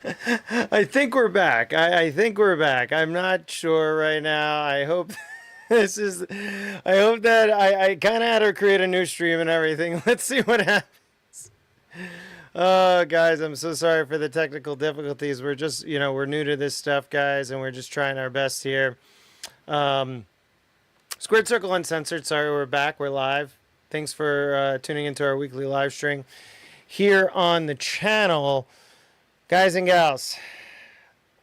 I think we're back. I think we're back. I'm not sure right now. I hope this is. I hope that I kind of had to create a new stream and everything. Let's see what happens. Oh, guys, I'm so sorry for the technical difficulties. We're just, we're new to this stuff, guys, and we're just trying our best here. Um, Squared Circle Uncensored. Sorry, we're back. We're live. Thanks for tuning into our weekly live stream here on the channel. Guys and gals,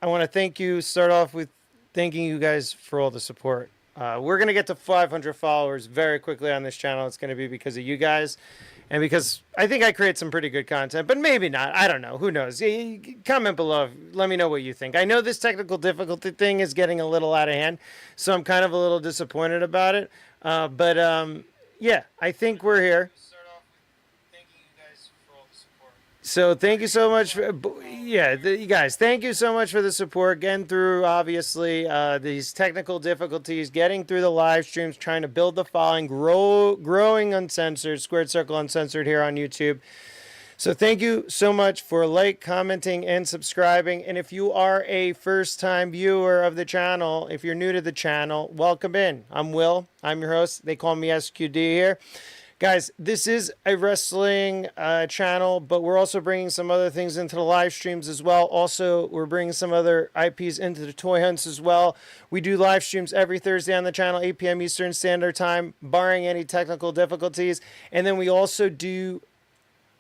I want to thank you. Start off with thanking you guys for all the support. We're going to get to 500 followers very quickly on this channel. It's going to be because of you guys and because I think I create some pretty good content, but maybe not. I don't know. Who knows? Comment below. Let me know what you think. I know this technical difficulty thing is getting a little out of hand, so I'm kind of a little disappointed about it. But yeah, I think we're here. So thank you so much. You guys, thank you so much for the support. Getting through, obviously, these technical difficulties, getting through the live streams, trying to build the following, growing Uncensored, Squared Circle Uncensored here on YouTube. So thank you so much for commenting, and subscribing. And if you are a first-time viewer of the channel, if you're new to the channel, welcome in. I'm Will. I'm your host. They call me SQD here. Guys, this is a wrestling channel, but we're also bringing some other things into the live streams as well. Also, we're bringing some other IPs into the toy hunts as well. We do live streams every Thursday on the channel, 8 p.m. Eastern Standard Time, barring any technical difficulties. And then we also do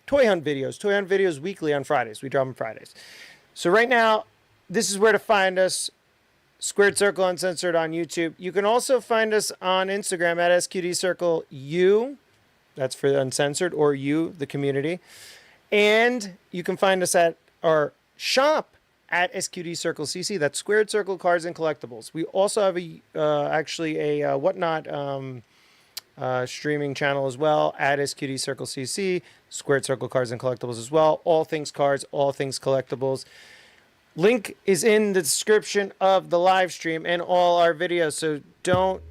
toy hunt videos weekly on Fridays. We drop them Fridays. So right now, this is where to find us. Squared Circle Uncensored on YouTube. You can also find us on Instagram at SQDCircleU. That's for the Uncensored, or you, the community. And you can find us at our shop at SQD Circle CC. That's Squared Circle Cards and Collectibles. We also have actually a Whatnot streaming channel as well at SQD Circle CC, Squared Circle Cards and Collectibles as well. All things cards, all things collectibles. Link is in the description of the live stream and all our videos. So don't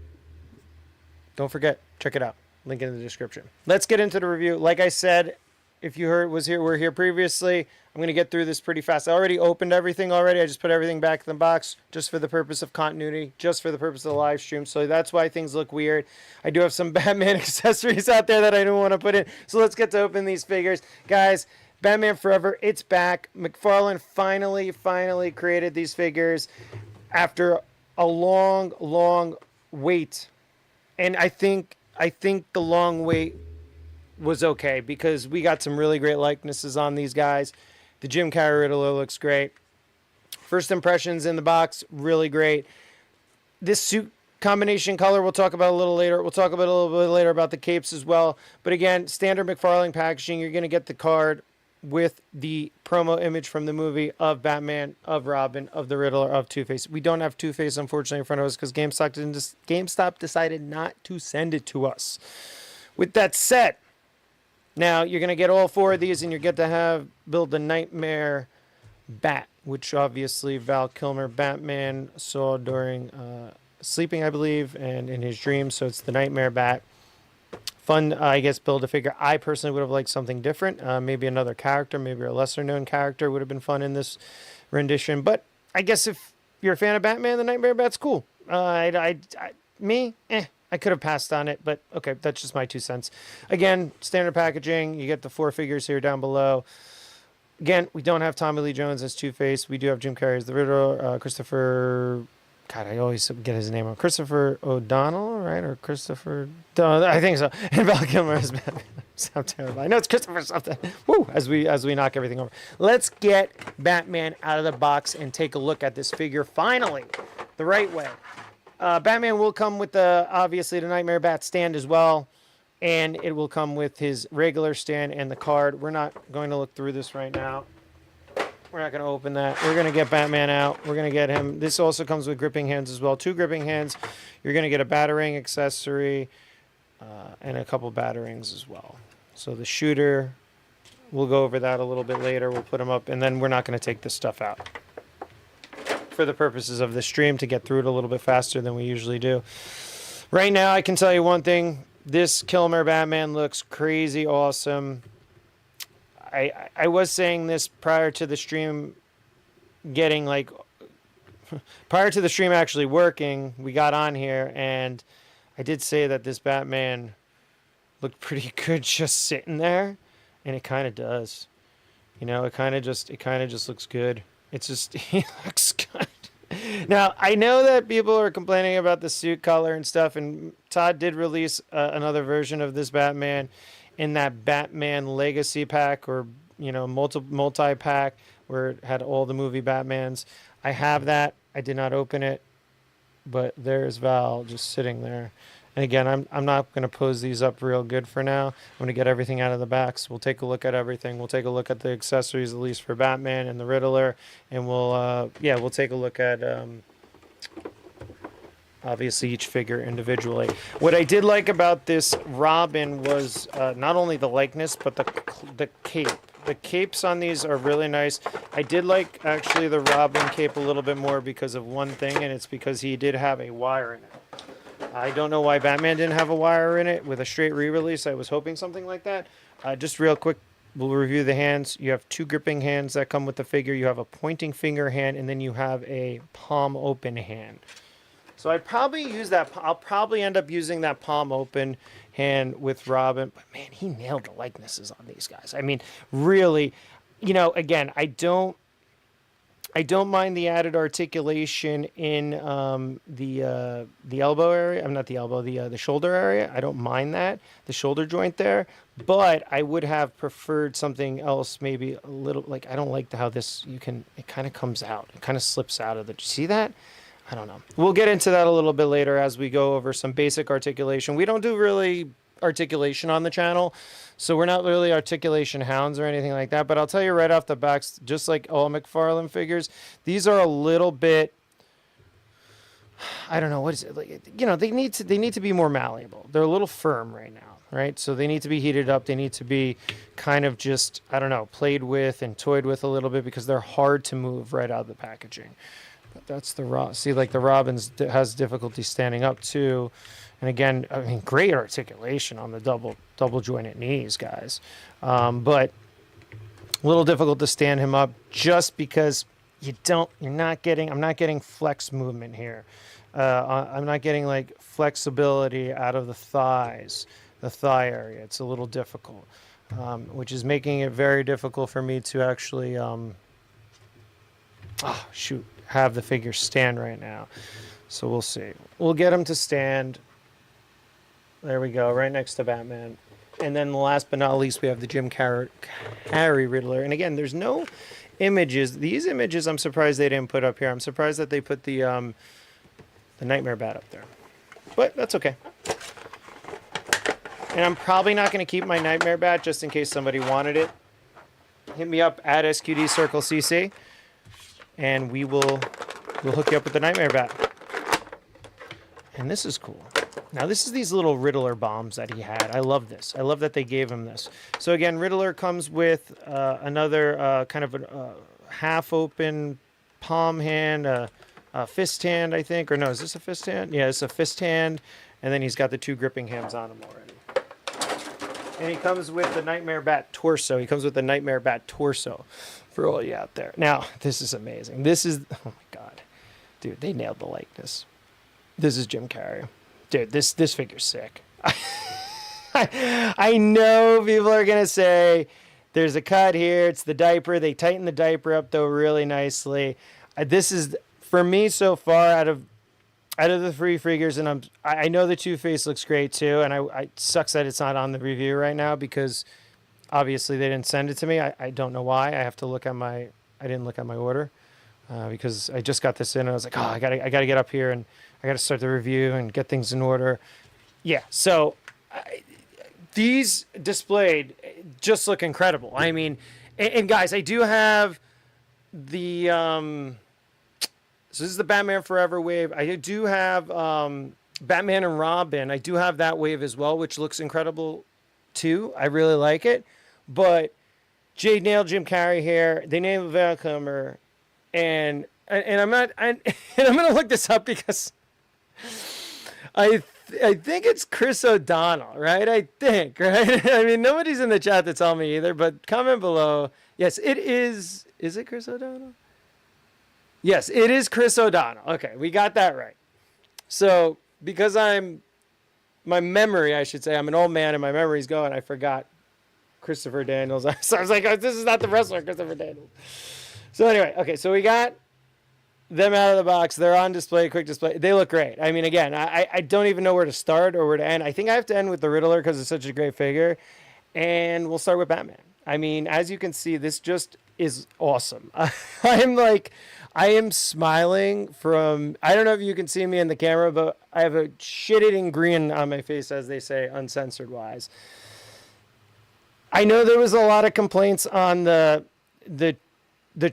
forget, check it out. Link in the description. Let's get into the review. Like I said, if you were here previously, I'm going to get through this pretty fast. I already opened everything already. I just put everything back in the box just for the purpose of continuity, just for the purpose of the live stream. So that's why things look weird. I do have some Batman accessories out there that I don't want to put in. So let's get to open these figures. Guys, Batman Forever, it's back. Mcfarlane finally created these figures after a long wait. And I think the long wait was okay because we got some really great likenesses on these guys. The Jim Carrey Riddler looks great. First impressions in the box, really great. This suit combination color we'll talk about a little later. We'll talk about a little bit later about the capes as well. But again, standard Mcfarlane packaging. You're going to get the card with the promo image from the movie of Batman, of Robin, of the Riddler, of Two-Face. We don't have Two-Face, unfortunately, in front of us because GameStop decided not to send it to us. With that said, now you're going to get all four of these, and you get to build the Nightmare Bat, which obviously Val Kilmer, Batman, saw during sleeping, I believe, and in his dreams. So it's the Nightmare Bat. Fun, I guess, build a figure. I personally would have liked something different. Maybe another character, maybe a lesser-known character would have been fun in this rendition. But I guess if you're a fan of Batman, the Nightmare Bat's cool. I could have passed on it, but okay, that's just my 2 cents. Again, standard packaging. You get the 4 figures here down below. Again, we don't have Tommy Lee Jones as Two-Face. We do have Jim Carrey as the Riddler. Christopher... God, I always get his name wrong. Christopher O'Donnell, right? Or Christopher... I think so. And Val Kilmer is Batman. Sound terrible. I know it's Christopher something. Woo! As we knock everything over. Let's get Batman out of the box and take a look at this figure finally, the right way. Batman will come with obviously the Nightmare Bat stand as well. And it will come with his regular stand and the card. We're not going to look through this right now. We're not going to open that. We're going to get Batman out. We're going to get him. This also comes with gripping hands as well. 2 gripping hands. You're going to get a batarang accessory and a couple batarings as well. So the shooter, we'll go over that a little bit later. We'll put him up, and then we're not going to take this stuff out for the purposes of the stream to get through it a little bit faster than we usually do. Right now, I can tell you one thing. This Kilmer Batman looks crazy awesome. I was saying this prior to the stream getting like prior to the stream actually working, we got on here and I did say that this Batman looked pretty good just sitting there, and it kind of does. You know, it kind of just looks good. It's just he looks good. Now, I know that people are complaining about the suit color and stuff, and Todd did release another version of this Batman in that Batman Legacy pack, or, you know, multi-pack, where it had all the movie Batmans. I have that. I did not open it, but there's Val just sitting there. And again, I'm not going to pose these up real good for now. I'm going to get everything out of the backs. We'll take a look at everything. We'll take a look at the accessories, at least for Batman and the Riddler, and we'll take a look at obviously each figure individually. What I did like about this Robin was not only the likeness, but the cape. The capes on these are really nice. I did like actually the Robin cape a little bit more because of one thing, and it's because he did have a wire in it. I don't know why Batman didn't have a wire in it with a straight re-release. I was hoping something like that. Just real quick, we'll review the hands. You have two gripping hands that come with the figure. You have a pointing finger hand, and then you have a palm open hand. So I'd probably use that. I'll probably end up using that palm open hand with Robin. But man, he nailed the likenesses on these guys. I mean, really, you know, again, I don't mind the added articulation in the elbow area. I'm not the elbow, the shoulder area. I don't mind that, the shoulder joint there. But I would have preferred something else, maybe a little, like, I don't like how this, it kind of comes out. It kind of slips out of the, see that? I don't know. We'll get into that a little bit later as we go over some basic articulation. We don't do really articulation on the channel, so we're not really articulation hounds or anything like that, but I'll tell you right off the back, just like all Mcfarlane figures, these are a little bit, I don't know, what is it, like, you know, they need to be more malleable. They're a little firm right now, right? So they need to be heated up. They need to be kind of just, I don't know, played with and toyed with a little bit, because they're hard to move right out of the packaging. But that's the see, like the Robin's has difficulty standing up too. And again, I mean, great articulation on the double jointed knees, guys. But a little difficult to stand him up just because I'm not getting flex movement here. I'm not getting like flexibility out of the thighs, the thigh area. It's a little difficult, which is making it very difficult for me to actually, have the figure stand right now. So we'll see. We'll get him to stand. There we go, right next to Batman. And then last but not least, we have the Jim Carrey Riddler. And again, there's no images. These images, I'm surprised they didn't put up here. I'm surprised that they put the Nightmare Bat up there. But that's okay. And I'm probably not going to keep my Nightmare Bat just in case somebody wanted it. Hit me up at SQD Circle CC, and we'll hook you up with the Nightmare Bat. And this is cool. Now, this is these little Riddler bombs that he had. I love this. I love that they gave him this. So, again, Riddler comes with another kind of a half-open palm hand, a fist hand, I think. Or no, is this a fist hand? Yeah, it's a fist hand. And then he's got the two gripping hands on him already. And he comes with the Nightmare Bat torso. He comes with the Nightmare Bat torso for all you out there. Now, this is amazing. This is, oh my God. Dude, they nailed the likeness. This is Jim Carrey. Dude, this figure's sick. I know people are going to say there's a cut here. It's the diaper. They tighten the diaper up, though, really nicely. This is, for me so far, out of the three figures, and I know the Two-Face looks great, too, and it sucks that it's not on the review right now because obviously they didn't send it to me. I don't know why. I didn't look at my order because I just got this in, and I was like, oh, I gotta get up here, and I got to start the review and get things in order. Yeah, so these displayed just look incredible. I mean, and guys, I do have the... so this is the Batman Forever wave. I do have Batman and Robin. I do have that wave as well, which looks incredible too. I really like it. But Jade nailed Jim Carrey here. They named Val Kilmer. And I'm not... and I'm going to look this up because... I think it's Chris O'Donnell, right? I think, right? I mean, nobody's in the chat to tell me either, but comment below. Yes, it is. Is it Chris O'Donnell? Yes, it is Chris O'Donnell. Okay, we got that right. So because my memory, I should say, I'm an old man and my memory's going, I forgot Christopher Daniels. So I was like, oh, this is not the wrestler, Christopher Daniels. So anyway, okay, so we got them out of the box. They're on display, quick display. They look great. I mean, again, I don't even know where to start or where to end. I think I have to end with the Riddler because it's such a great figure. And we'll start with Batman. I mean, as you can see, this just is awesome. I am smiling from, I don't know if you can see me in the camera, but I have a shit-eating grin on my face, as they say, uncensored wise. I know there was a lot of complaints on the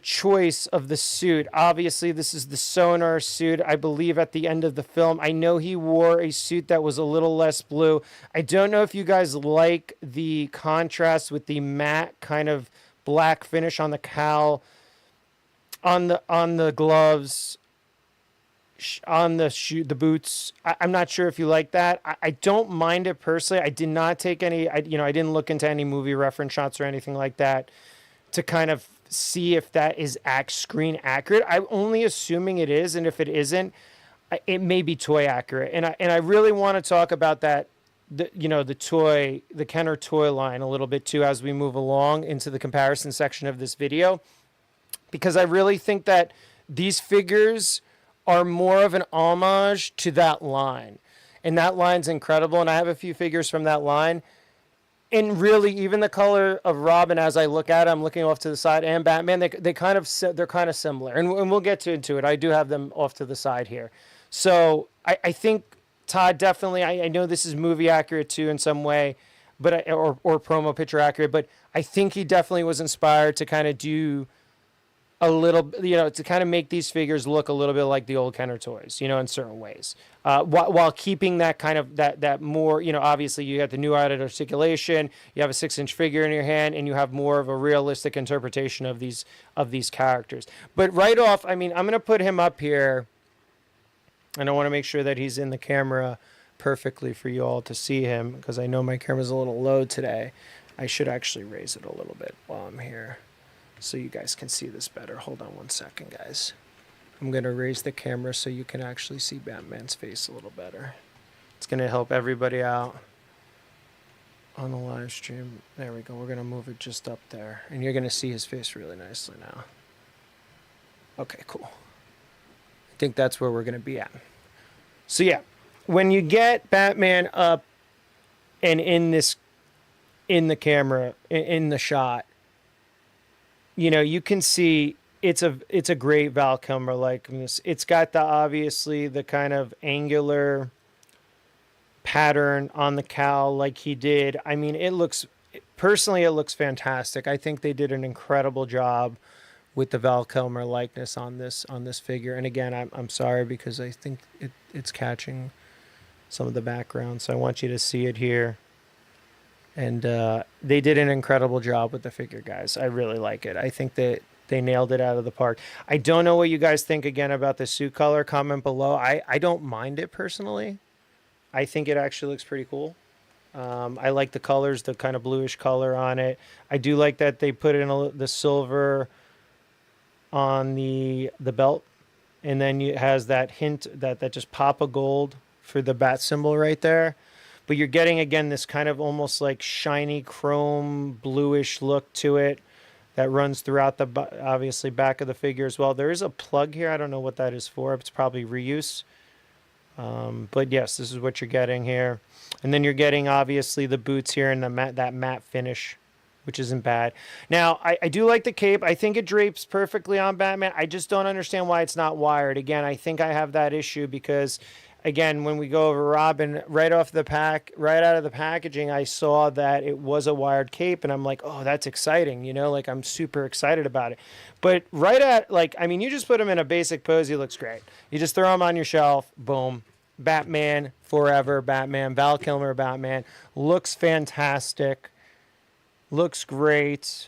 choice of the suit. Obviously, this is the Sonar suit, I believe, at the end of the film. I know he wore a suit that was a little less blue. I don't know if you guys like the contrast with the matte kind of black finish on the cowl, on the gloves, on the boots. I'm not sure if you like that. I don't mind it personally. I did not take any, I didn't look into any movie reference shots or anything like that to kind of see if that is screen accurate. I'm only assuming it is, and if it isn't, it may be toy accurate. And I really want to talk about that, the Kenner toy line a little bit too as we move along into the comparison section of this video, because I really think that these figures are more of an homage to that line, and that line's incredible. And I have a few figures from that line. And really, even the color of Robin, as I look at it, I'm looking off to the side, and Batman, they're kind of similar. And we'll get into it. I do have them off to the side here. So I think Todd definitely, I know this is movie accurate too in some way, but or promo picture accurate, but I think he definitely was inspired to kind of do a little, to kind of make these figures look a little bit like the old Kenner toys, in certain ways, while keeping that kind of that more, obviously you got the new added articulation, you have a 6-inch figure in your hand, and you have more of a realistic interpretation of these characters. But right off, I mean, I'm going to put him up here, and I want to make sure that he's in the camera perfectly for you all to see him, because I know my camera's a little low today. I should actually raise it a little bit while I'm here, so you guys can see this better. Hold on one second, guys. I'm going to raise the camera so you can actually see Batman's face a little better. It's going to help everybody out on the live stream. There we go. We're going to move it just up there, and you're going to see his face really nicely now. Okay, cool. I think that's where we're going to be at. So yeah, when you get Batman up and in the camera, in the shot, you can see it's a great Val Kilmer likeness. It's got obviously the kind of angular pattern on the cowl like he did. I mean, it looks fantastic. I think they did an incredible job with the Val Kilmer likeness on this figure. And again, I'm sorry because I think it's catching some of the background, so I want you to see it here. And they did an incredible job with the figure, guys. I really like it. I think that they nailed it out of the park. I don't know what you guys think, again, about the suit color. Comment below. I don't mind it personally. I think it actually looks pretty cool. I like the colors, the kind of bluish color on it. I do like that they put in the silver on the belt. And then it has that hint, that just pop of gold for the bat symbol right there. But you're getting, again, this kind of almost like shiny chrome bluish look to it that runs throughout the, obviously, back of the figure as well. There is a plug here. I don't know what that is for. It's probably reuse. But yes, this is what you're getting here. And then you're getting, obviously, the boots here and that matte finish, which isn't bad. Now, I do like the cape. I think it drapes perfectly on Batman. I just don't understand why it's not wired. Again, I think I have that issue because, again, when we go over Robin, right out of the packaging, I saw that it was a wired cape, and I'm like, oh, that's exciting, I'm super excited about it. But you just put him in a basic pose, he looks great. You just throw him on your shelf, boom, Batman Forever, Batman, Val Kilmer, Batman, looks fantastic, looks great.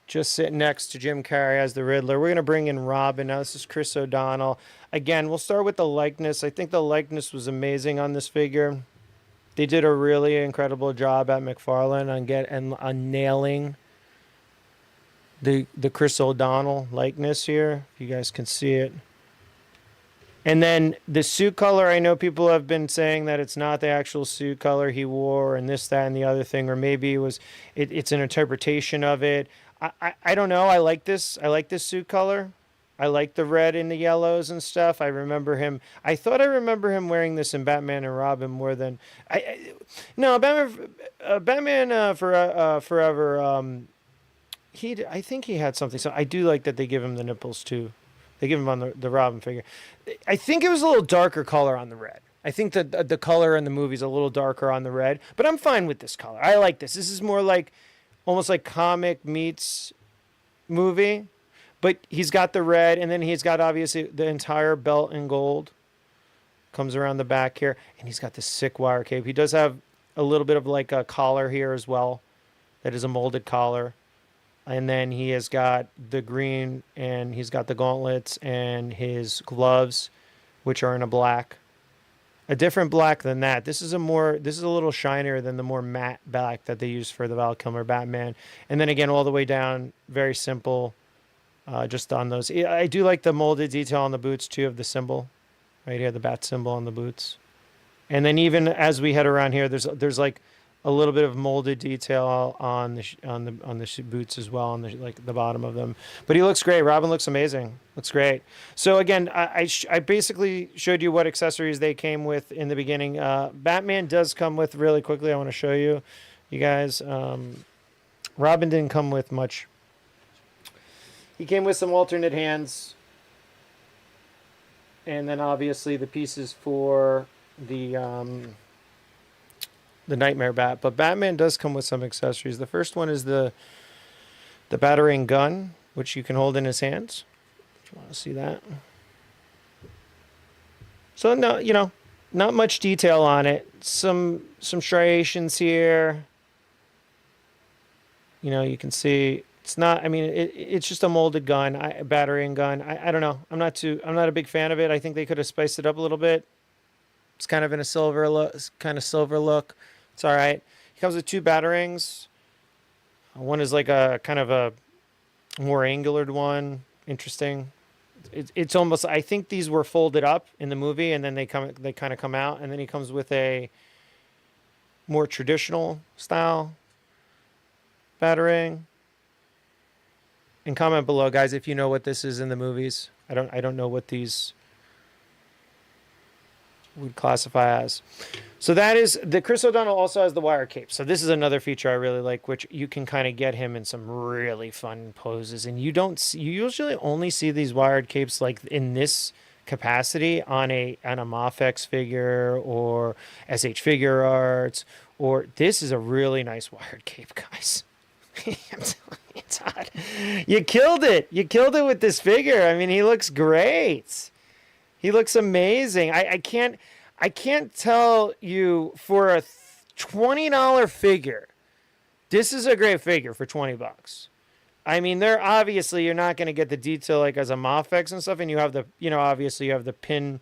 Just sitting next to Jim Carrey as the Riddler. We're going to bring in Robin. Now, this is Chris O'Donnell. Again, we'll start with the likeness. I think the likeness was amazing on this figure. They did a really incredible job at Mcfarlane on nailing the Chris O'Donnell likeness here. If you guys can see it. And then the suit color, I know people have been saying that it's not the actual suit color he wore, and this, that, and the other thing, or maybe it's an interpretation of it. I don't know. I like this. I like this suit color. I like the red and the yellows and stuff. I remember him. I thought I remember him wearing this in Batman and Robin more than no, Batman Forever. I think he had something. So I do like that they give him the nipples too. They give him on the Robin figure. I think it was a little darker color on the red. I think that the color in the movie is a little darker on the red, but I'm fine with this color. I like this. This is more like almost like comic meets movie, but he's got the red, and then he's got obviously the entire belt in gold. Comes around the back here, and he's got the sick wire cape. He does have a little bit of like a collar here as well. That is a molded collar. And then he has got the green, and he's got the gauntlets and his gloves, which are in a black. A different black than that. This is a little shinier than the more matte black that they use for the Val Kilmer Batman. And then again, all the way down, very simple, just on those. I do like the molded detail on the boots too, of the symbol. Right here, the bat symbol on the boots. And then even as we head around here, there's like a little bit of molded detail on the boots as well, on the bottom of them. But he looks great. Robin looks amazing. Looks great. So again, I basically showed you what accessories they came with in the beginning. Batman does come with, really quickly, I want to show you guys. Robin didn't come with much. He came with some alternate hands, and then obviously the pieces for the Nightmare Bat. But Batman does come with some accessories. The first one is the battering gun, which you can hold in his hands. If you want to see that. So no, not much detail on it. Some striations here. You can see it's not. I mean, it's just a molded gun, battering gun. I don't know. I'm not a big fan of it. I think they could have spiced it up a little bit. It's kind of in a silver look. It's all right. He comes with two batarangs. One is like a kind of a more angular one. Interesting. It's almost. I think these were folded up in the movie, and then they kind of come out, and then he comes with a more traditional style batarang. And comment below, guys, if you know what this is in the movies. I don't know what these would classify as. So that is the Chris O'Donnell also has the wire cape. So this is another feature I really like, which you can kind of get him in some really fun poses. And you usually only see these wired capes like in this capacity on a Mafex figure or SH Figure Arts, or this is a really nice wired cape, guys. I'm telling you, it's hot. You killed it. You killed it with this figure. I mean, he looks great. He looks amazing. I can't tell you, for a $20 figure, this is a great figure for $20. I mean, you're not going to get the detail like as a Mafex and stuff, and you have obviously you have the pin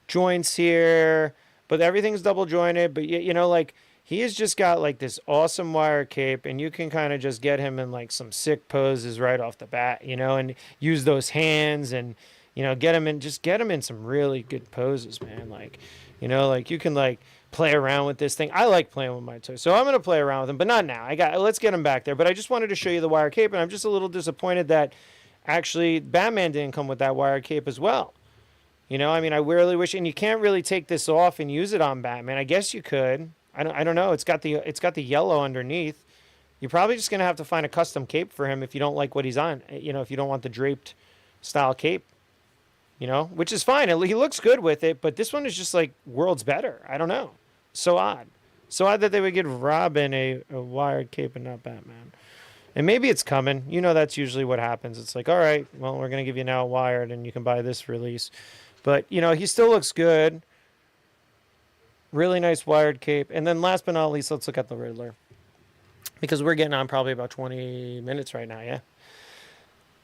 joints here, but everything's double jointed. But like he has just got like this awesome wire cape, and you can kind of just get him in like some sick poses right off the bat, and use those hands and. Get him in some really good poses, man. Like, like you can like play around with this thing. I like playing with my toys, so I'm gonna play around with him, but not now. Let's get him back there. But I just wanted to show you the wire cape, and I'm just a little disappointed that actually Batman didn't come with that wire cape as well. I mean, I really wish, and you can't really take this off and use it on Batman. I guess you could. I don't know. It's got the yellow underneath. You're probably just gonna have to find a custom cape for him if you don't like what he's on. If you don't want the draped style cape. Which is fine. He looks good with it, but this one is just like worlds better. I don't know. So odd. So odd that they would give Robin a wired cape and not Batman. And maybe it's coming. That's usually what happens. It's like, all right, well, we're going to give you now a wired and you can buy this release. But, he still looks good. Really nice wired cape. And then last but not least, let's look at the Riddler. Because we're getting on probably about 20 minutes right now, yeah?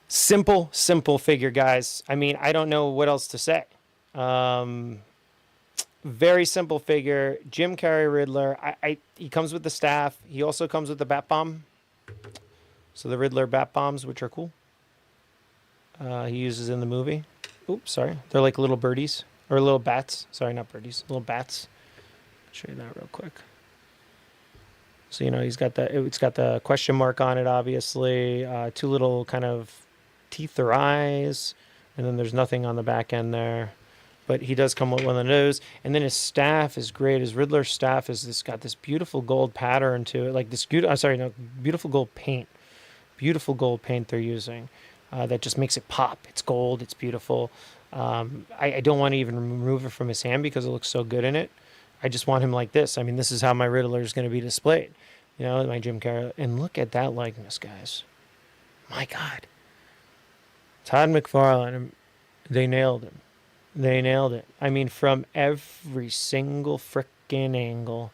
Simple figure, guys. I mean, I don't know what else to say. Very simple figure. Jim Carrey Riddler. He comes with the staff. He also comes with the bat bomb. So the Riddler bat bombs, which are cool. He uses in the movie. Oops, sorry. They're like little birdies. or little bats. Sorry, not birdies, little bats. Show you that real quick. So he's got it's got the question mark on it, obviously. Two little kind of teeth or eyes, and then there's nothing on the back end there. But he does come with one of those, and then his staff is great. His Riddler staff got this beautiful gold pattern to it, like this beautiful gold paint. Beautiful gold paint they're using that just makes it pop. It's gold. It's beautiful. I don't want to even remove it from his hand because it looks so good in it. I just want him like this. I mean, this is how my Riddler is going to be displayed. My Jim Carrey. And look at that likeness, guys. My God. Todd McFarlane, they nailed him. They nailed it. I mean, from every single frickin' angle,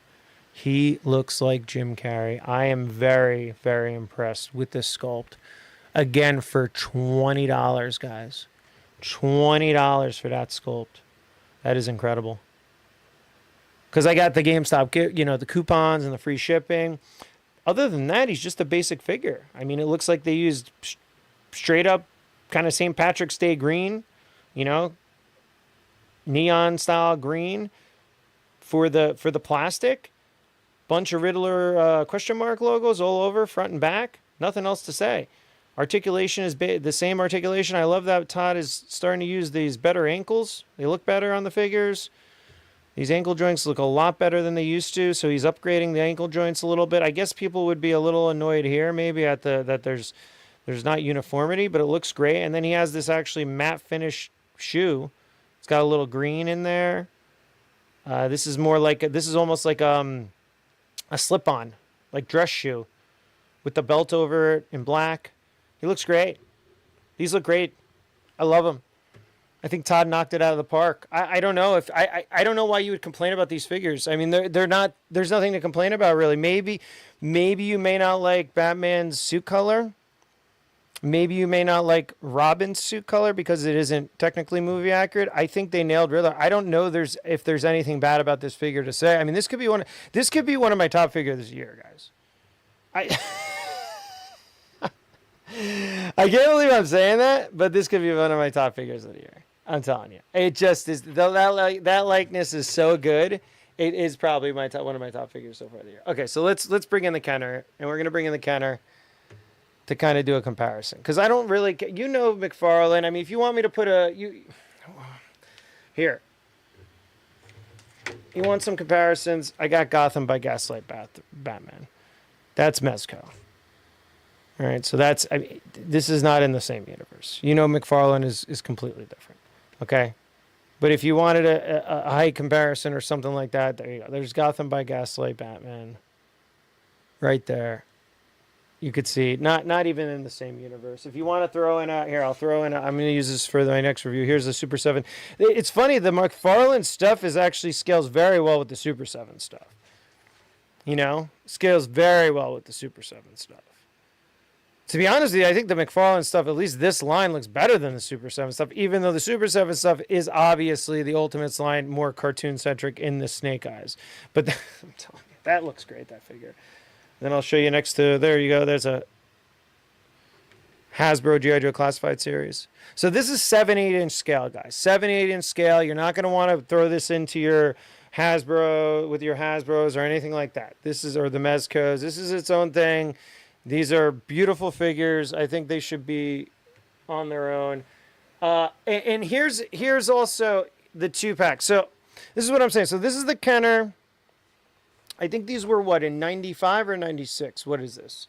he looks like Jim Carrey. I am very, very impressed with this sculpt. Again, for $20, guys. $20 for that sculpt. That is incredible. Because I got the GameStop, the coupons and the free shipping. Other than that, he's just a basic figure. I mean, it looks like they used straight up kind of St. Patrick's Day green, neon style green for the plastic. Bunch of Riddler question mark logos all over, front and back. Nothing else to say. Articulation is the same articulation. I love that Todd is starting to use these better ankles. They look better on the figures. These ankle joints look a lot better than they used to, so he's upgrading the ankle joints a little bit. I guess people would be a little annoyed here maybe at that there's not uniformity, but it looks great. And then he has this actually matte finish shoe. It's got a little green in there. This is almost like a slip-on, like dress shoe with the belt over it in black. He looks great. These look great. I love them. I think Todd knocked it out of the park. I don't know if I don't know why you would complain about these figures. I mean, they're not. There's nothing to complain about really. Maybe you may not like Batman's suit color. Maybe you may not like Robin's suit color because it isn't technically movie accurate. I think they nailed Riddler. I don't know if there's anything bad about this figure to say. I mean, this could be one of my top figures this year, guys. I can't believe I'm saying that, but this could be one of my top figures of the year. I'm telling you, it just is. That likeness is so good. It is probably one of my top figures so far of the year. Okay, so let's bring in the Kenner, and we're gonna bring in the Kenner to kind of do a comparison because I don't really, McFarlane. I mean, if you want me to put here, you want some comparisons? I got Gotham by Gaslight Batman. That's Mezco. All right, so this is not in the same universe. McFarlane is completely different. Okay, but if you wanted a height comparison or something like that, there you go. There's Gotham by Gaslight Batman. Right there. You could see, not even in the same universe. If you want to throw in I'll throw in I'm going to use this for my next review. Here's the Super 7. It's funny, the McFarlane stuff actually scales very well with the Super 7 stuff. Scales very well with the Super 7 stuff. To be honest with you, I think the McFarlane stuff, at least this line, looks better than the Super 7 stuff, even though the Super 7 stuff is obviously the Ultimates line, more cartoon-centric in the Snake Eyes. But I'm telling you, that looks great, that figure. Then I'll show you next to, there you go, there's a Hasbro G.I. Joe Classified Series. So this is 7/8-inch scale, guys. 7/8-inch scale. You're not going to want to throw this into your Hasbro, with your Hasbros or anything like that. Or the Mezcos. This is its own thing. These are beautiful figures. I think they should be on their own. And here's also the 2-pack. So this is what I'm saying. So this is the Kenner. I think these were in 95 or 96? What is this?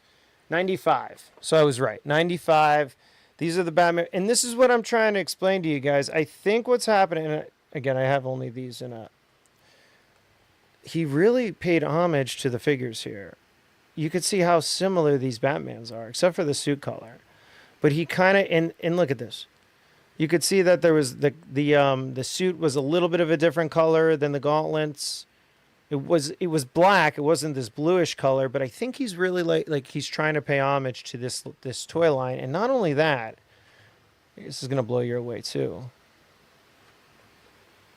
95. So I was right. 95. These are the Batman. And this is what I'm trying to explain to you guys. I think what's happening, and again, I have only these in he really paid homage to the figures here. You could see how similar these Batmans are, except for the suit color. But he kind of, and look at this. You could see that there was the suit was a little bit of a different color than the gauntlets. It was black. It wasn't this bluish color, but I think he's really like he's trying to pay homage to this toy line. And not only that, this is gonna blow you away too.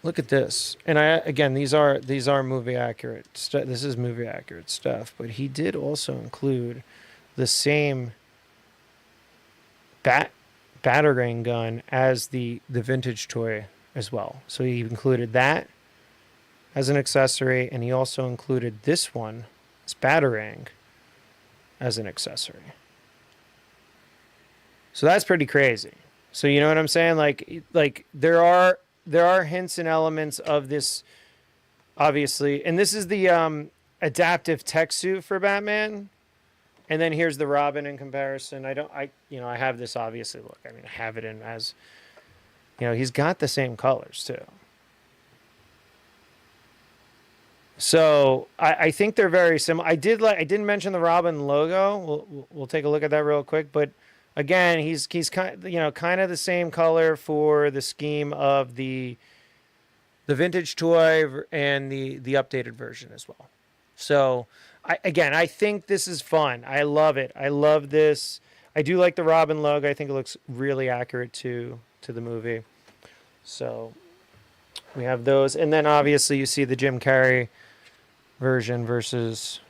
Look at this. And these are movie accurate. This is movie accurate stuff, but he did also include the same batarang gun as the vintage toy as well. So he included that as an accessory, and he also included this one, this Batarang, as an accessory. So that's pretty crazy. So you know what I'm saying? Like there are hints and elements of this, obviously, and this is the adaptive tech suit for Batman. And then here's the Robin in comparison. I have this, obviously. Look, I mean, I have it in as, he's got the same colors too. So I think they're very similar. I didn't mention the Robin logo. We'll take a look at that real quick. But again, he's kind of the same color for the scheme of the vintage toy and the updated version as well. So I think this is fun. I love it. I love this. I do like the Robin logo. I think it looks really accurate to the movie. So we have those. And then obviously you see the Jim Carrey version versus,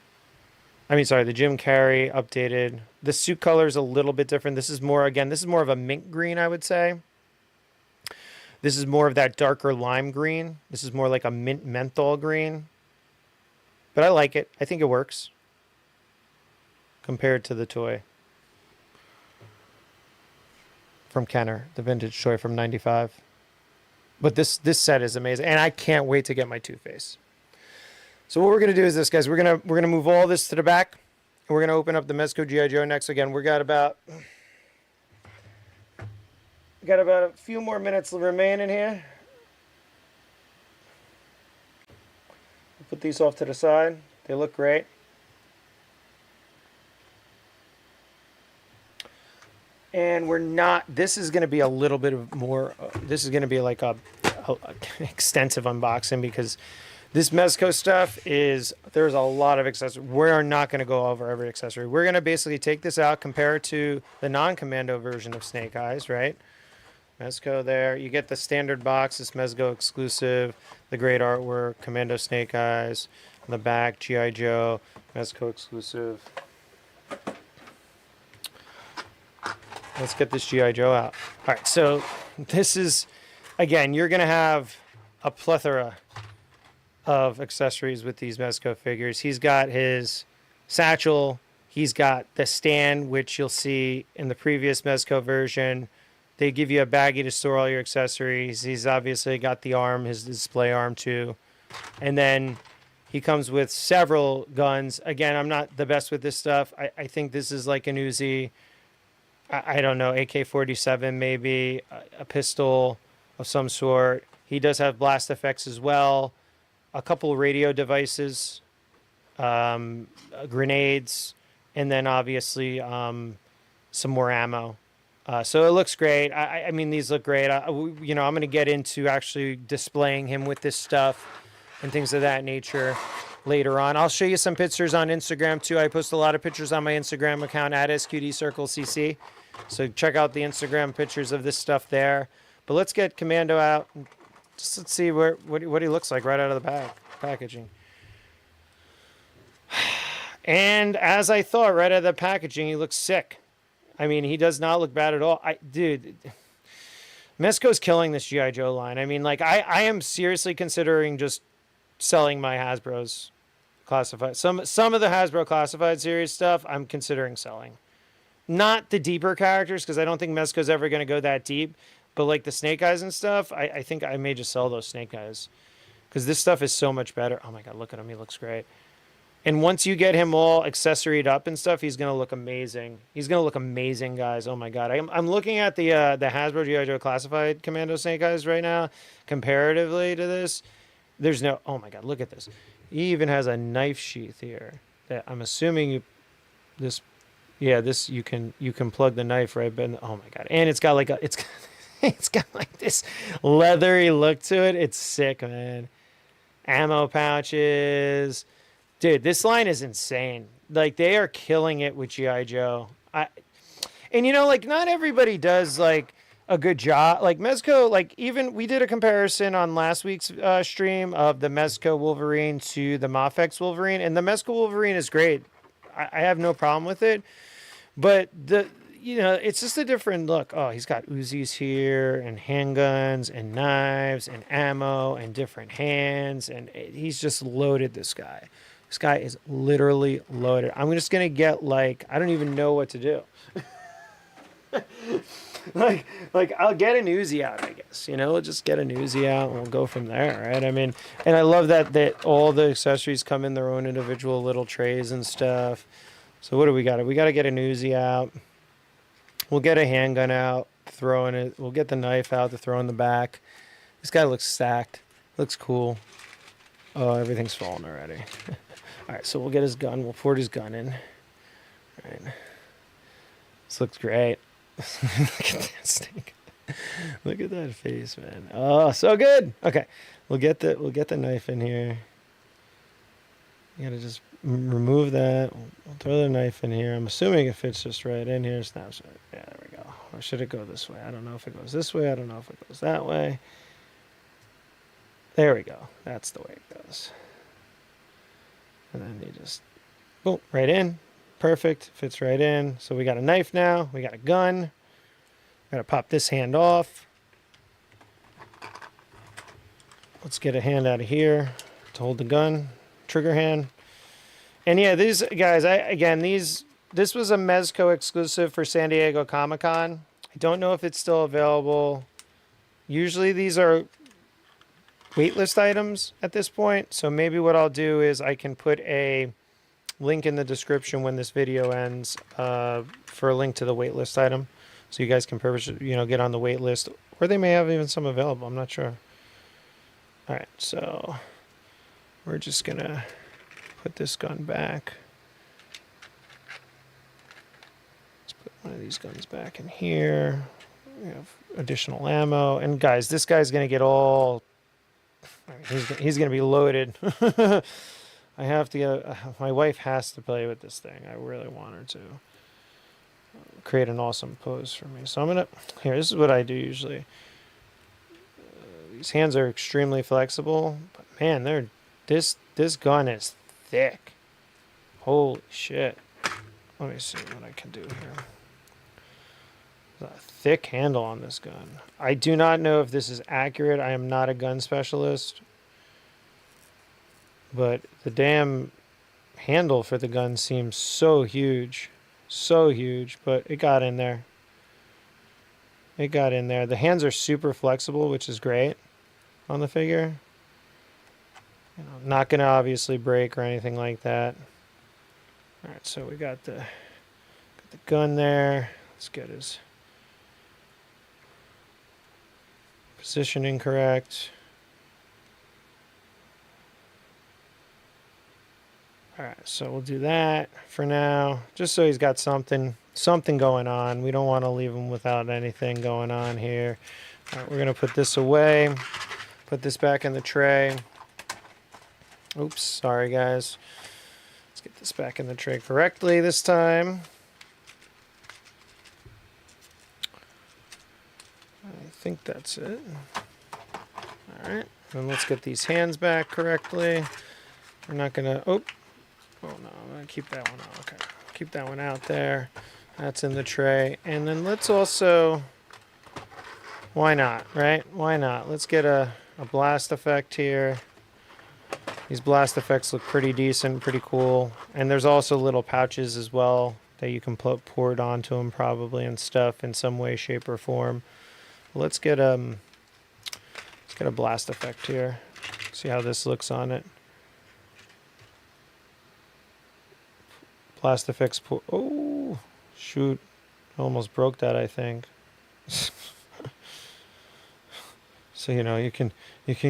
the Jim Carrey updated. The suit color is a little bit different. This is more of a mint green, I would say. This is more of that darker lime green. This is more like a mint menthol green. But I like it. I think it works compared to the toy from Kenner, the vintage toy from '95. But this set is amazing, and I can't wait to get my Two-Face. So what we're gonna do is this, guys. We're gonna move all this to the back, and we're gonna open up the Mezco G.I. Joe next. Again, we got about a few more minutes remaining here. Put these off to the side. They look great. And this is going to be a little bit of more, this is going to be like a extensive unboxing because this Mezco stuff there's a lot of accessories. We're not going to go over every accessory. We're going to basically take this out, compare it to the non-Commando version of Snake Eyes, right? Mezco there. You get the standard box, this Mezco exclusive, the great artwork, Commando Snake Eyes, on the back, G.I. Joe, Mezco exclusive. Let's get this G.I. Joe out. All right, so this is, again, you're going to have a plethora of accessories with these Mezco figures. He's got his satchel. He's got the stand, which you'll see in the previous Mezco version. They give you a baggie to store all your accessories. He's obviously got the arm, his display arm too. And then he comes with several guns. Again, I'm not the best with this stuff. I think this is like an Uzi. I don't know, AK-47 maybe, a pistol of some sort. He does have blast effects as well. A couple radio devices, grenades, and then obviously some more ammo. So it looks great. I mean, these look great. I'm going to get into actually displaying him with this stuff and things of that nature later on. I'll show you some pictures on Instagram too. I post a lot of pictures on my Instagram account at SQDCircleCC. So check out the Instagram pictures of this stuff there. But let's get Commando out. Just let's see what he looks like right out of the packaging. And as I thought, right out of the packaging, he looks sick. I mean, he does not look bad at all. Dude, Mezco's killing this G.I. Joe line. I mean, like, I am seriously considering just selling my Hasbro's classified. Some of the Hasbro classified series stuff I'm considering selling. Not the deeper characters, because I don't think Mezco's ever going to go that deep. But like the Snake Eyes and stuff, I think I may just sell those Snake Eyes. Because this stuff is so much better. Oh my God, look at him. He looks great. And once you get him all accessoried up and stuff, he's going to look amazing. He's going to look amazing, guys. Oh, my God. I'm looking at the Hasbro G.I. Joe Classified Commando Snake Eyes right now. Comparatively to this, there's no... Oh, my God. Look at this. He even has a knife sheath here. That I'm assuming this... Yeah, this you can plug the knife right in. Oh, my God. And it's got like a... It's got like this leathery look to it. It's sick, man. Ammo pouches... Dude, this line is insane. Like, they are killing it with G.I. Joe. And, you know, like, not everybody does, like, a good job. Like, Mezco, like, even we did a comparison on last week's stream of the Mezco Wolverine to the Mafex Wolverine. And the Mezco Wolverine is great. I have no problem with it. But, you know, it's just a different look. Oh, he's got Uzis here and handguns and knives and ammo and different hands. And he's just loaded, this guy. This guy is literally loaded. I'm just going to get like, I don't even know what to do. like I'll get an Uzi out, I guess. You know, we'll just get an Uzi out and we'll go from there, right? I mean, and I love that all the accessories come in their own individual little trays and stuff. So what do we got? We got to get an Uzi out. We'll get a handgun out, throw in it. We'll get the knife out to throw in the back. This guy looks stacked. Looks cool. Oh, everything's falling already. All right, so we'll get his gun. We'll port his gun in. All right. This looks great. Look at that snake. Look at that face, man. Oh, so good. Okay, we'll get the knife in here. You gotta just remove that. We'll throw the knife in here. I'm assuming it fits just right in here. Snaps right. Yeah, there we go. Or should it go this way? I don't know if it goes this way. I don't know if it goes that way. There we go. That's the way it goes. And then you just, boom, right in. Perfect. Fits right in. So we got a knife now. We got a gun. Got to pop this hand off. Let's get a hand out of here to hold the gun. Trigger hand. And yeah, these guys, this was a Mezco exclusive for San Diego Comic-Con. I don't know if it's still available. Usually these are waitlist items at this point. So maybe what I'll do is I can put a link in the description when this video ends for a link to the waitlist item. So you guys can get on the wait list. Or they may have even some available. I'm not sure. All right, so we're just going to put this gun back. Let's put one of these guns back in here. We have additional ammo. And guys, this guy's going to get all... he's going to be loaded. I have to get... my wife has to play with this thing. I really want her to create an awesome pose for me. So I'm going to... Here, this is what I do usually. These hands are extremely flexible. But man, this gun is thick. Holy shit. Let me see what I can do here. There's a thick handle on this gun. I do not know if this is accurate. I am not a gun specialist. But the damn handle for the gun seems so huge. So huge. But it got in there. It got in there. The hands are super flexible, which is great on the figure. Not going to obviously break or anything like that. All right, so we got the gun there. Let's get his positioning correct. All right, so we'll do that for now, just so he's got something going on. We don't want to leave him without anything going on here. All right, we're going to put this away, put this back in the tray. Oops, sorry guys. Let's get this back in the tray correctly this time. I think that's it. All right, and let's get these hands back correctly. We're not gonna, oh no, I'm gonna keep that one out. Okay, keep that one out there. That's in the tray. And then let's also, why not, right? Why not? Let's get a blast effect here. These blast effects look pretty decent, pretty cool. And there's also little pouches as well that you can pour it onto them probably and stuff in some way, shape, or form. Let's get a blast effect here. See how this looks on it. Blast effects. Oh, shoot! Almost broke that, I think. So you can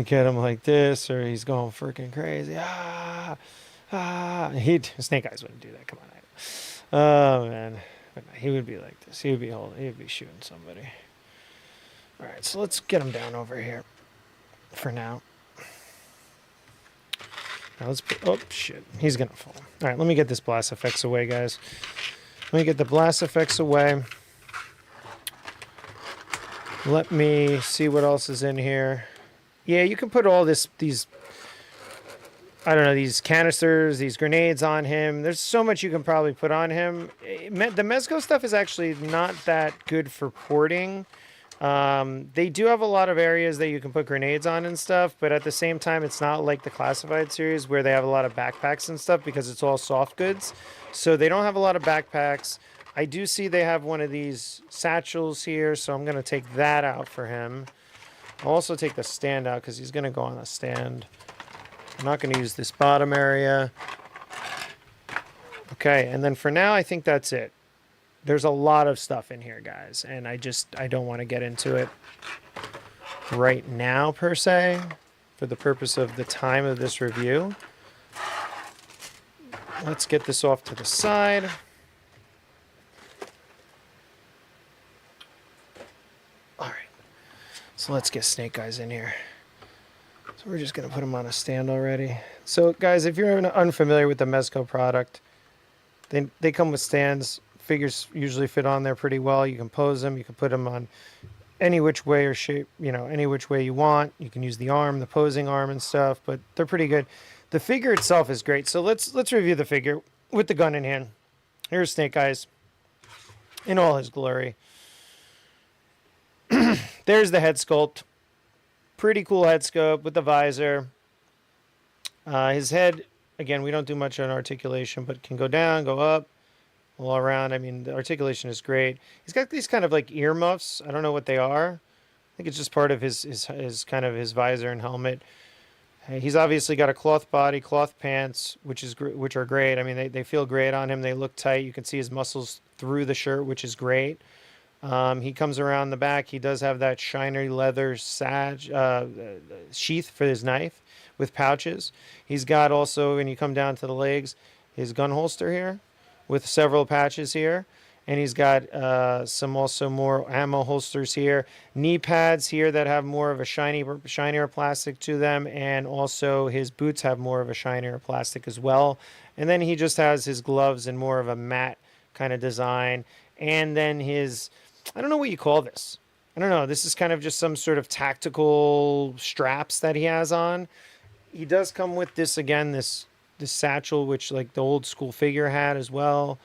get him like this, or he's going freaking crazy. Snake Eyes wouldn't do that. Come on, oh man, he would be like this. He'd be shooting somebody. All right, so let's get him down over here for now. Now let's put, oh shit, he's gonna fall. All right, let me get this blast effects away, guys. Let me get the blast effects away. Let me see what else is in here. Yeah, you can put all these I don't know, these canisters, these grenades on him. There's so much you can probably put on him. The Mezco stuff is actually not that good for porting. They do have a lot of areas that you can put grenades on and stuff, but at the same time, it's not like the Classified series where they have a lot of backpacks and stuff because it's all soft goods. So they don't have a lot of backpacks. I do see they have one of these satchels here, so I'm going to take that out for him. I'll also take the stand out because he's going to go on a stand. I'm not going to use this bottom area. Okay, and then for now, I think that's it. There's a lot of stuff in here, guys, and I don't want to get into it right now, per se, for the purpose of the time of this review. Let's get this off to the side. All right, so let's get Snake Eyes in here. So we're just going to put him on a stand already. So, guys, if you're unfamiliar with the Mezco product, they come with stands. Figures usually fit on there pretty well. You can pose them. You can put them on any which way or shape, you know, any which way you want. You can use the arm, the posing arm and stuff, but they're pretty good. The figure itself is great. So let's review the figure with the gun in hand. Here's Snake Eyes in all his glory. There's the head sculpt. Pretty cool head sculpt with the visor. His head, again, we don't do much on articulation, but can go down, go up, all around. I mean, the articulation is great. He's got these kind of like earmuffs. I don't know what they are. I think it's just part of his kind of his visor and helmet. He's obviously got a cloth body, cloth pants, which are great. I mean, they feel great on him. They look tight. You can see his muscles through the shirt, which is great. He comes around the back. He does have that shiny leather sheath for his knife with pouches. He's got also, when you come down to the legs, his gun holster here with several patches here. And he's got some also more ammo holsters here. Knee pads here that have more of a shinier plastic to them. And also his boots have more of a shinier plastic as well. And then he just has his gloves in more of a matte kind of design. And then his, I don't know what you call this. I don't know. This is kind of just some sort of tactical straps that he has on. He does come with this, again, this satchel, which like the old school figure had as well.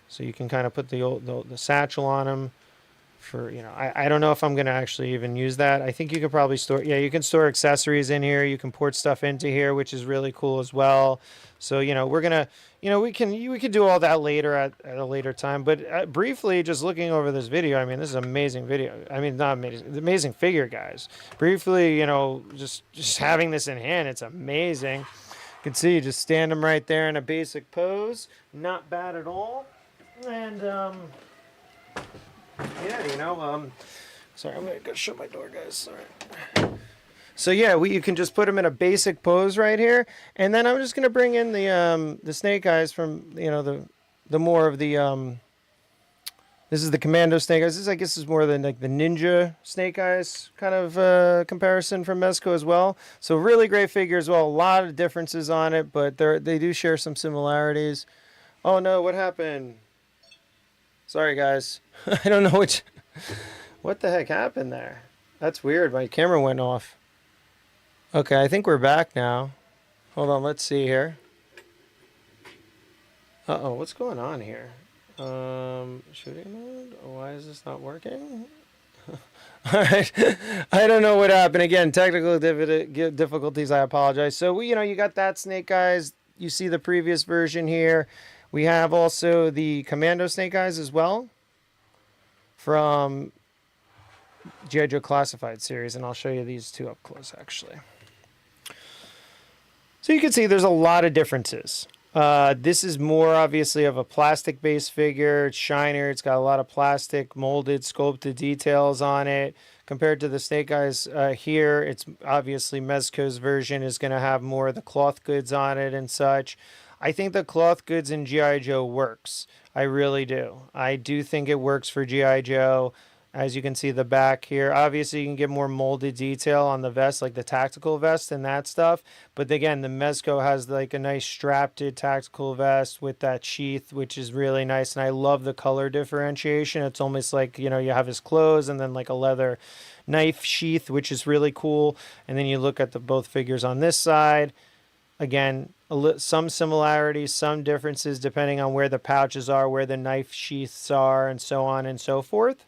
So you can kind of put the satchel on him for, you know, I don't know if I'm going to actually even use that. I think you could probably store, yeah, you can store accessories in here. You can port stuff into here, which is really cool as well. So, you know, we're going to, you know, we can do all that later at a later time. But briefly, just looking over this video, I mean, this is an amazing video. I mean, not amazing, amazing figure, guys. Briefly, you know, just having this in hand, it's amazing. You can see, just stand him right there in a basic pose. Not bad at all. And, yeah, you know, sorry, I'm going to go shut my door, guys. Sorry. So, yeah, you can just put him in a basic pose right here. And then I'm just going to bring in the Snake Eyes from, you know, the more of the, this is the Commando Snake Eyes. This, I guess, is more than like the Ninja Snake Eyes kind of comparison from Mezco as well. So, really great figure as well. A lot of differences on it, but they do share some similarities. Oh, no, what happened? Sorry, guys. I don't know what the heck happened there. That's weird. My camera went off. Okay, I think we're back now. Hold on, let's see here. Uh-oh, what's going on here? Shooting mode? Why is this not working? All right. I don't know what happened. Again, technical difficulties. I apologize. So, you know, you got that Snake Eyes. You see the previous version here. We have also the Commando Snake Eyes as well from G.I. Joe Classified series, and I'll show you these two up close, actually. So you can see there's a lot of differences. This is more obviously of a plastic-based figure. It's shinier. It's got a lot of plastic, molded, sculpted details on it. Compared to the Snake Eyes here, it's obviously Mezco's version is going to have more of the cloth goods on it and such. I think the cloth goods in G.I. Joe works. I really do. I do think it works for G.I. Joe. As you can see the back here, obviously you can get more molded detail on the vest, like the tactical vest and that stuff. But again, the Mezco has like a nice strapped tactical vest with that sheath, which is really nice. And I love the color differentiation. It's almost like, you know, you have his clothes and then like a leather knife sheath, which is really cool. And then you look at both figures on this side. Again, some similarities, some differences depending on where the pouches are, where the knife sheaths are, and so on and so forth.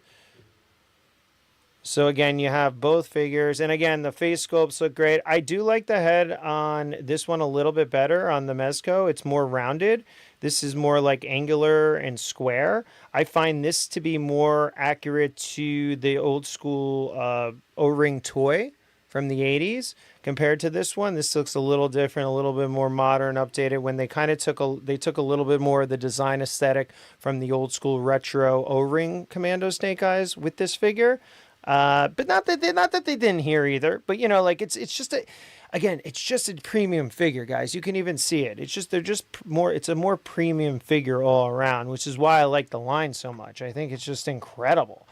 So again, you have both figures. And again, the face sculpts look great. I do like the head on this one a little bit better on the Mezco. It's more rounded. This is more like angular and square. I find this to be more accurate to the old school O-ring toy from the 80s compared to this one. This looks a little different, a little bit more modern, updated, when they kind of took a little bit more of the design aesthetic from the old school retro O-ring Commando Snake Eyes with this figure. But not that they didn't hear either. But you know, like it's just it's just a premium figure, guys. You can even see it. They're just more. It's a more premium figure all around, which is why I like the line so much. I think it's just incredible.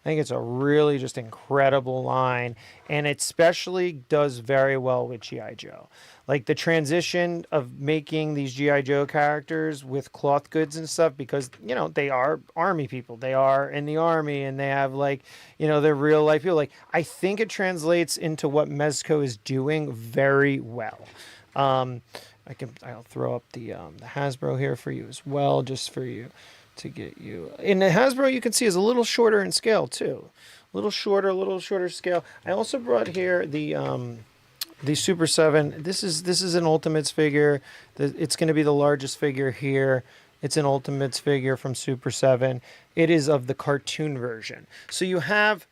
I think it's a really just incredible line, and it especially does very well with G.I. Joe. Like the transition of making these G.I. Joe characters with cloth goods and stuff, because, you know, they are army people. They are in the army, and they have, like, you know, their real life people. Like, I think it translates into what Mezco is doing very well. I'll throw up the Hasbro here for you as well, just for you to get you. In the Hasbro, you can see is a little shorter in scale too, a little shorter scale. I also brought here the Super 7. This is an Ultimates figure. It's going to be the largest figure here. It's an Ultimates figure from Super 7. It is of the cartoon version. So you have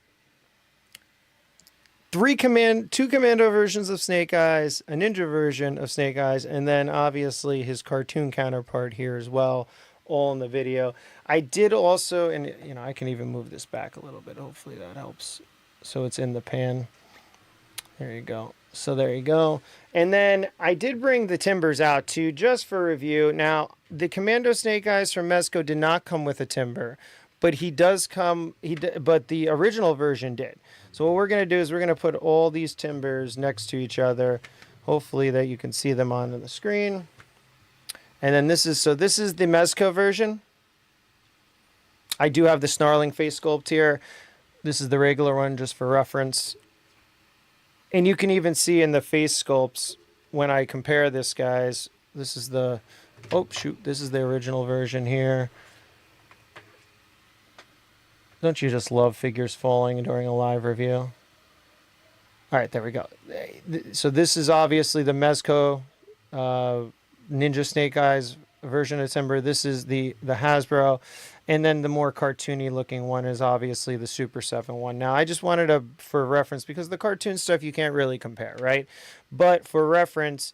two Commando versions of Snake Eyes, a Ninja version of Snake Eyes, and then obviously his cartoon counterpart here as well, all in the video. I did also, and you know, I can even move this back a little bit. Hopefully that helps. So it's in the pan. There you go. So there you go. And then I did bring the timbers out too, just for review. Now, the Commando Snake Eyes from Mezco did not come with a timber, but but the original version did. So what we're going to do is we're going to put all these timbers next to each other. Hopefully that you can see them on the screen. And then this is the Mezco version. I do have the snarling face sculpt here. This is the regular one, just for reference. And you can even see in the face sculpts when I compare this, guys. This is the, this is the original version here. Don't you just love figures falling during a live review? All right, there we go. So this is obviously the Mezco Ninja Snake Eyes version of timber. This is the Hasbro, and then the more cartoony looking one is obviously the Super 7 one. Now I just wanted to, for reference, because the cartoon stuff you can't really compare, right? But for reference,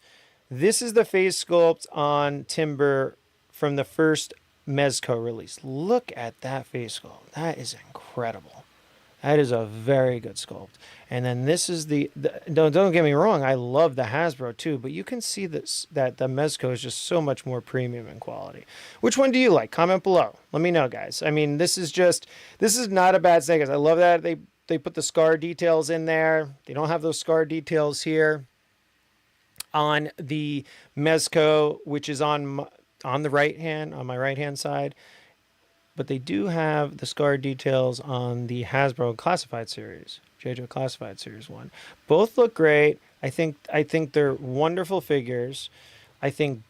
this is the face sculpt on timber from the first Mezco release. Look at that face sculpt. That is incredible. That is a very good sculpt. And then this is don't get me wrong, I love the Hasbro too, but you can see that the Mezco is just so much more premium in quality. Which one do you like? Comment below. Let me know, guys. I mean, this is not a bad Snake Eyes. I love that they put the scar details in there. They don't have those scar details here on the Mezco, which is on the right hand, on my right hand side. But they do have the scar details on the Hasbro Classified Series, G.I. Joe Classified Series 1. Both look great. I think they're wonderful figures. I think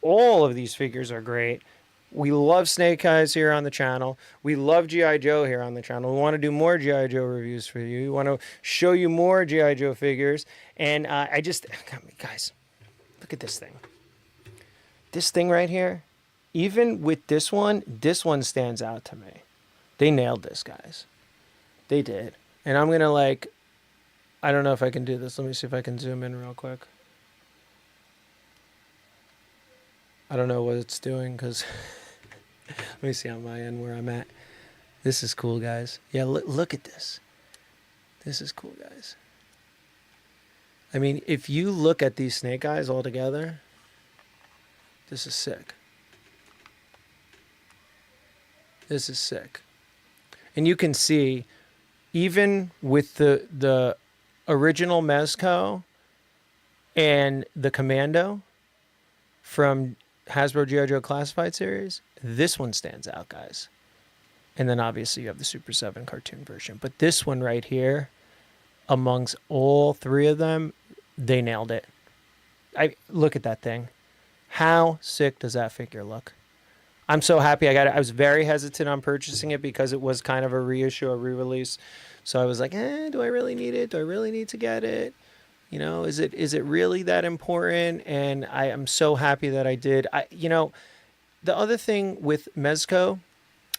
all of these figures are great. We love Snake Eyes here on the channel. We love G.I. Joe here on the channel. We want to do more G.I. Joe reviews for you. We want to show you more G.I. Joe figures. And guys, look at this thing. This thing right here. Even with this one stands out to me. They nailed this, guys. They did. And I'm going to I don't know if I can do this. Let me see if I can zoom in real quick. I don't know what it's doing because let me see on my end where I'm at. This is cool, guys. Yeah, look at this. This is cool, guys. I mean, if you look at these Snake Eyes all together, this is sick. This is sick. And you can see, even with the original Mezco and the Commando from Hasbro G.I. Joe Classified Series, this one stands out, guys. And then obviously you have the Super 7 cartoon version. But this one right here, amongst all three of them, they nailed it. I look at that thing. How sick does that figure look? I'm so happy I got it. I was very hesitant on purchasing it because it was kind of a reissue, a re-release. So I was like, do I really need it? Do I really need to get it? You know, is it really that important? And I am so happy that I did. The other thing with Mezco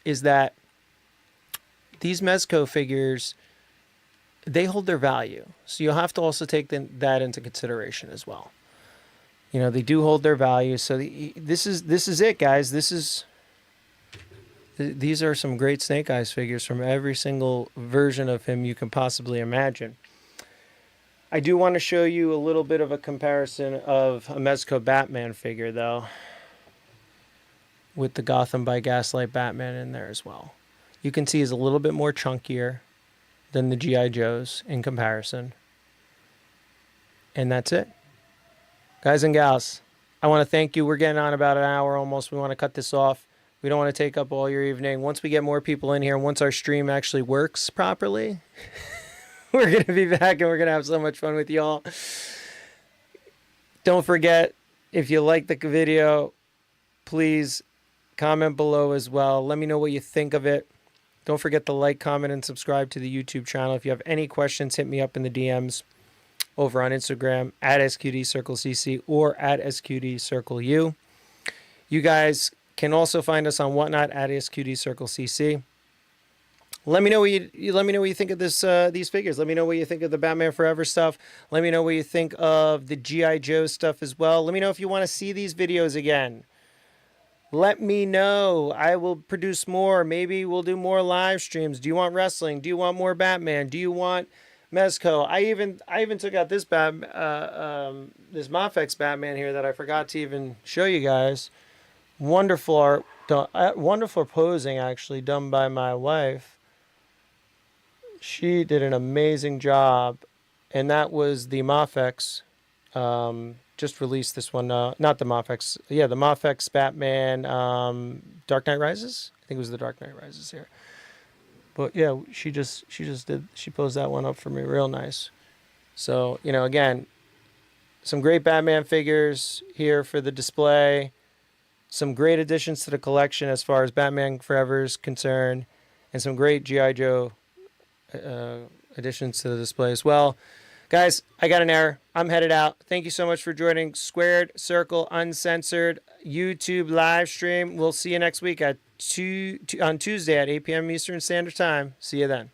is that these Mezco figures, they hold their value. So you'll have to also take that into consideration as well. You know, they do hold their value. So this is it, guys. These are some great Snake Eyes figures from every single version of him you can possibly imagine. I do want to show you a little bit of a comparison of a Mezco Batman figure, though, with the Gotham by Gaslight Batman in there as well. You can see he's a little bit more chunkier than the G.I. Joes in comparison. And that's it. Guys and gals, I want to thank you. We're getting on about an hour almost. We want to cut this off. We don't want to take up all your evening. Once we get more people in here, once our stream actually works properly, we're going to be back and we're going to have so much fun with y'all. Don't forget, if you like the video, please comment below as well. Let me know what you think of it. Don't forget to like, comment, and subscribe to the YouTube channel. If you have any questions, hit me up in the DMs over on Instagram at SQDCircleCC or at SQDCircleU. You guys can also find us on Whatnot at SQDCircleCC. Let me know what you think of these figures. Let me know what you think of the Batman Forever stuff. Let me know what you think of the G.I. Joe stuff as well. Let me know if you want to see these videos again. Let me know. I will produce more. Maybe we'll do more live streams. Do you want wrestling? Do you want more Batman? Do you want Mezco? I even took out this this Mafex Batman here that I forgot to even show you guys. Wonderful art, wonderful posing actually done by my wife. She did an amazing job, and that was the Mafex. Just released this one, not the Mafex. Yeah, the Mafex Batman Dark Knight Rises. I think it was the Dark Knight Rises here. But yeah, she posed that one up for me real nice. So, you know, again, some great Batman figures here for the display. Some great additions to the collection as far as Batman Forever is concerned, and some great G.I. Joe additions to the display as well. Guys, I got an error. I'm headed out. Thank you so much for joining Squared Circle Uncensored YouTube live stream. We'll see you next week on Tuesday at 8 p.m. Eastern Standard Time. See you then.